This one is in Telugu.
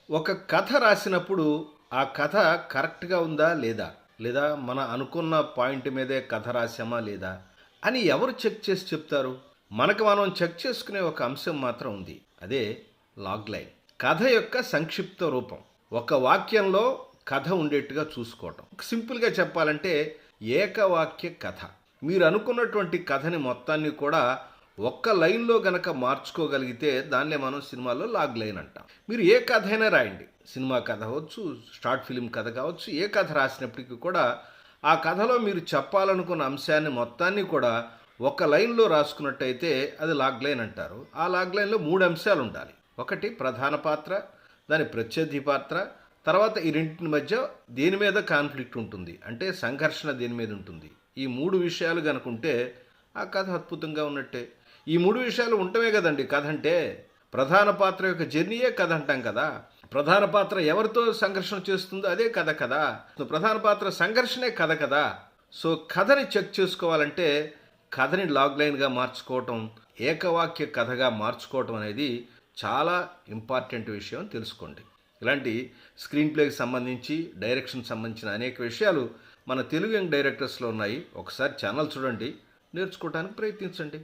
ఒక కథ రాసినప్పుడు ఆ కథ కరెక్ట్‌గా ఉందా? లేదా? లేదా మన అనుకున్న పాయింట్ మీదే కథ రాసామా? లేదా? అని ఎవరు చెక్ చేసి చెప్తారు? మనకు మనం చెక్ చేసుకునే ఒక అంశం మాత్రం ఉంది. అదే లాగ్ లైన్. కథ యొక్క సంక్షిప్త రూపం. ఒక వాక్యంలో కథ ఉండేట్టుగా చూసుకోవటం. సింపుల్‌గా చెప్పాలంటే ఏకవాక్య కథ. మీరు అనుకున్నటువంటి కథని మొత్తాన్ని కూడా ఒక్క లైన్‌లో గనక మార్చుకోగలిగితే దాన్నే మనం సినిమాలో లాగ్ లైన్ అంటాం. మీరు ఏ కథ అయినా రాయండి. సినిమా కథ అవ్వచ్చు, షార్ట్ ఫిల్మ్ కథ కావచ్చు, ఏ కథ రాసినప్పటికీ కూడా ఆ కథలో మీరు చెప్పాలనుకున్న అంశాన్ని మొత్తాన్ని కూడా ఒక లైన్‌లో రాసుకున్నట్టయితే అది లాగ్ లైన్ అంటారు. ఆ లాగ్ లైన్‌లో 3 అంశాలు ఉండాలి. ఒకటి ప్రధాన పాత్ర, దాని ప్రత్యర్థి పాత్ర, తర్వాత ఈ రెండింటి మధ్య దేని మీద కాన్ఫ్లిక్ట్ ఉంటుంది. అంటే సంఘర్షణ దేని మీద ఉంటుంది. ఈ 3 విషయాలు గనుకుంటే ఆ కథ అద్భుతంగా ఉన్నట్టే. ఈ 3 విషయాలు ఉండటమే కదండి కథ అంటే. ప్రధాన పాత్ర యొక్క జర్నీయే కథ అంటాం కదా. ప్రధాన పాత్ర ఎవరితో సంఘర్షణ చేస్తుందో అదే కథ కదా. ప్రధాన పాత్ర సంఘర్షణే కథ కదా. సో కథని చెక్ చేసుకోవాలంటే కథని లాగ్ లైన్గా మార్చుకోవటం, ఏకవాక్య కథగా మార్చుకోవటం అనేది చాలా ఇంపార్టెంట్ విషయం తెలుసుకోండి. ఇలాంటి స్క్రీన్ ప్లేకి సంబంధించి డైరెక్షన్ సంబంధించిన అనేక విషయాలు మన తెలుగు యంగ్ డైరెక్టర్స్లో ఉన్నాయి. ఒకసారి ఛానల్ చూడండి, నేర్చుకోవడానికి ప్రయత్నించండి.